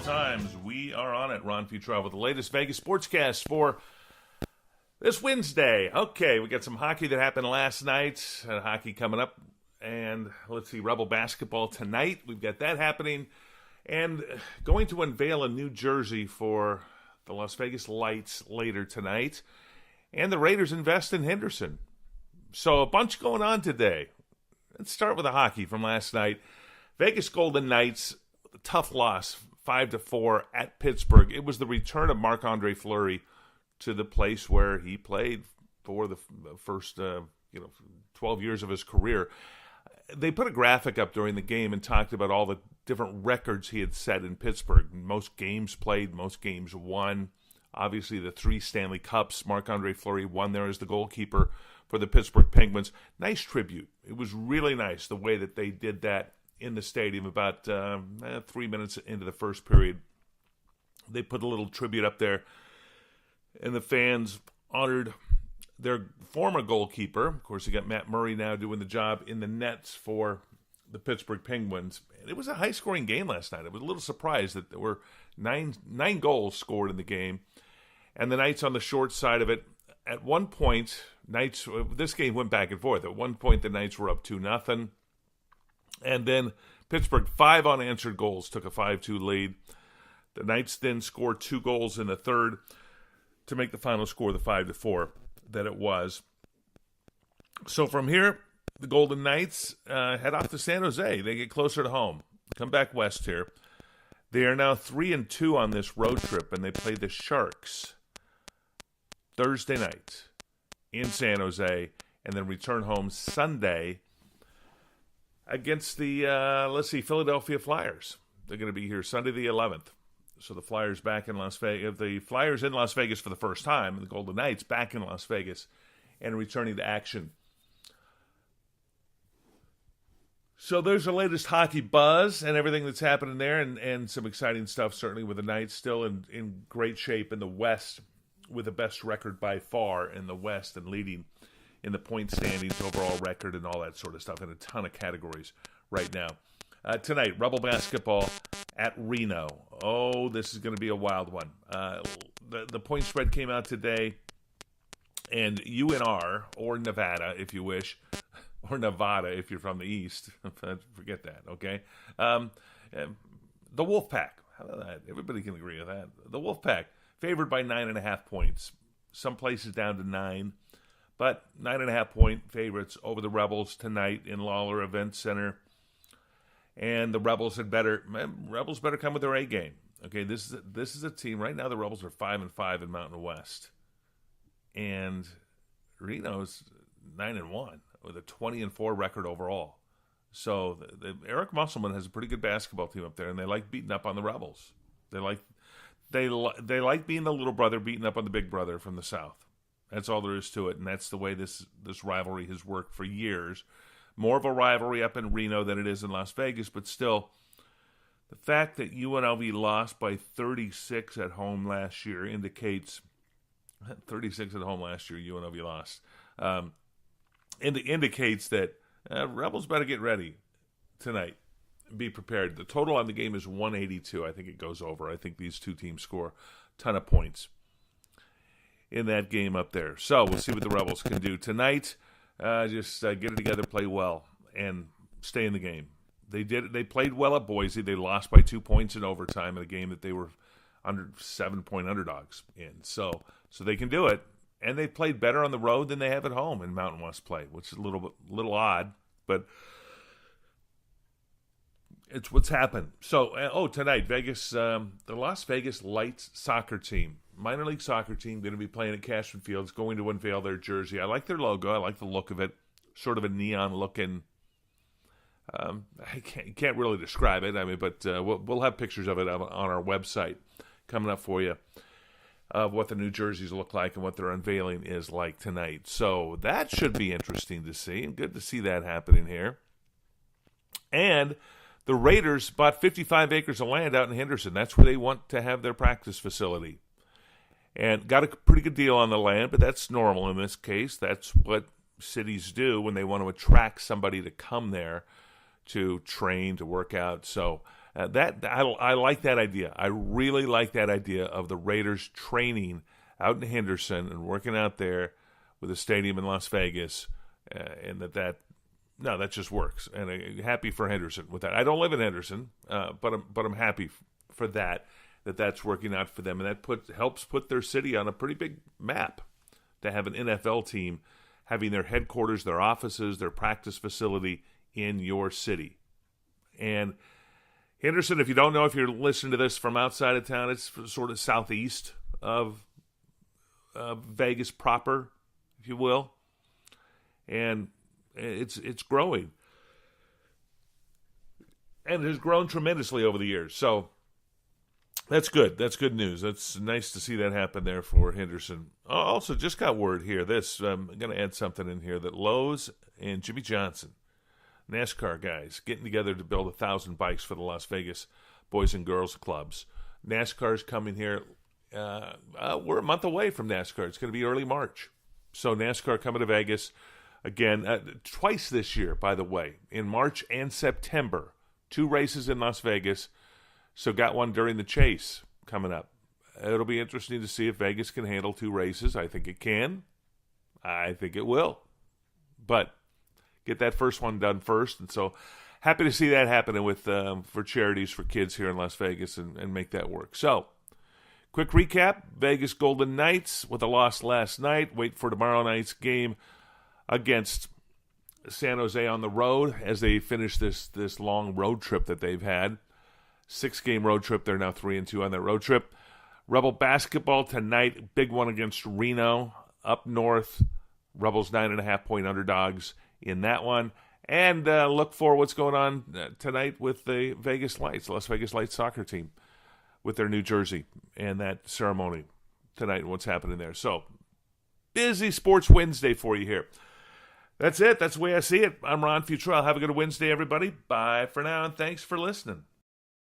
times. We are on it. Ron Futrell with the latest Vegas Sportscast for this Wednesday. Okay, we got some hockey that happened last night, hockey coming up, and let's see, Rebel basketball tonight. We've got that happening, and going to unveil a new jersey for the Las Vegas Lights later tonight, and the Raiders invest in Henderson. So a bunch going on today. Let's start with the hockey from last night. Vegas Golden Knights, tough loss, 5-4 at Pittsburgh. It was the return of Marc-Andre Fleury to the place where he played for the first 12 years of his career. They put a graphic up during the game and talked about all the different records he had set in Pittsburgh. Most games played, most games won. Obviously, the 3 Stanley Cups, Marc-Andre Fleury won there as the goalkeeper for the Pittsburgh Penguins. Nice tribute. It was really nice the way that they did that in the stadium. About 3 minutes into the first period, they put a little tribute up there, and the fans honored their former goalkeeper. Of course, you got Matt Murray now doing the job in the nets for the Pittsburgh Penguins. And it was a high-scoring game last night. I was a little surprised that there were nine goals scored in the game, and the Knights on the short side of it. At one point, this game went back and forth. At one point, the Knights were up 2-0, and then Pittsburgh, 5 unanswered goals, took a 5-2 lead. The Knights then scored 2 goals in the third to make the final score the 5-4 that it was. So from here, the Golden Knights head off to San Jose. They get closer to home. Come back west here. They are now 3-2 on this road trip, and they play the Sharks Thursday night in San Jose, and then return home Sunday against the, Philadelphia Flyers. They're going to be here Sunday the 11th. So the Flyers back in Las Vegas. The Flyers in Las Vegas for the first time, and the Golden Knights back in Las Vegas and returning to action. So there's the latest hockey buzz and everything that's happening there, and some exciting stuff certainly with the Knights still in great shape in the West, with the best record by far in the West and leading in the point standings, overall record, and all that sort of stuff in a ton of categories right now. Tonight, Rebel basketball at Reno. Oh, this is going to be a wild one. The point spread came out today, and UNR, or Nevada, if you wish, or Nevada if you're from the East. Forget that, okay? The Wolfpack. How about that? Everybody can agree with that. The Wolfpack, favored by 9.5 points. Some places down to 9. But 9.5 point favorites over the Rebels tonight in Lawler Event Center. And the Rebels better come with their A game. Okay, this is a team right now. The Rebels are 5-5 in Mountain West, and Reno's 9-1 with a 20-4 record overall. So the Eric Musselman has a pretty good basketball team up there, and they like beating up on the Rebels. They like being the little brother beating up on the big brother from the South. That's all there is to it, and that's the way this rivalry has worked for years. More of a rivalry up in Reno than it is in Las Vegas, but still, the fact that UNLV lost by 36 at home last year indicates 36 at home last year. UNLV lost. Indicates that Rebels better get ready tonight. Be prepared. The total on the game is 182. I think it goes over. I think these two teams score a ton of points in that game up there. So we'll see what the Rebels can do tonight. Just get it together, play well, and stay in the game. They did. They played well at Boise. They lost by 2 points in overtime in a game that they were under 7-point underdogs in. So they can do it, and they played better on the road than they have at home in Mountain West play, which is a little odd, but it's what's happened. So tonight, Vegas, the Las Vegas Lights soccer team. Minor league soccer team going to be playing at Cashman Fields, going to unveil their jersey. I like their logo. I like the look of it. Sort of a neon-looking. I can't really describe it. I mean, but we'll have pictures of it on our website coming up for you of what the new jerseys look like and what their unveiling is like tonight. So that should be interesting to see, and good to see that happening here. And the Raiders bought 55 acres of land out in Henderson. That's where they want to have their practice facility. And got a pretty good deal on the land, but that's normal in this case. That's what cities do when they want to attract somebody to come there to train, to work out. So I like that idea. I really like that idea of the Raiders training out in Henderson and working out there with a stadium in Las Vegas, and that just works. And I'm happy for Henderson with that. I don't live in Henderson, but I'm happy for that's working out for them, and that helps put their city on a pretty big map to have an NFL team having their headquarters, their offices, their practice facility in your city. And Henderson, if you don't know, if you're listening to this from outside of town, it's sort of southeast of Vegas proper, if you will. And it's growing. And it has grown tremendously over the years. So that's good. That's good news. That's nice to see that happen there for Henderson. Also, just got word here. I'm going to add something in here that Lowe's and Jimmy Johnson, NASCAR guys, getting together to build 1,000 bikes for the Las Vegas Boys and Girls Clubs. NASCAR's coming here. We're a month away from NASCAR. It's going to be early March. So NASCAR coming to Vegas again, twice this year, by the way, in March and September. 2 races in Las Vegas. So got one during the Chase coming up. It'll be interesting to see if Vegas can handle 2 races. I think it can. I think it will. But get that first one done first. And so happy to see that happening with for charities for kids here in Las Vegas and make that work. So quick recap. Vegas Golden Knights with a loss last night. Wait for tomorrow night's game against San Jose on the road as they finish this long road trip that they've had. 6-game road trip. They're now 3-2 on that road trip. Rebel basketball tonight. Big one against Reno up north. Rebels 9.5-point underdogs in that one. And look for what's going on tonight with the Vegas Lights, Las Vegas Lights soccer team with their new jersey and that ceremony tonight and what's happening there. So, busy Sports Wednesday for you here. That's it. That's the way I see it. I'm Ron Futrell. Have a good Wednesday, everybody. Bye for now, and thanks for listening.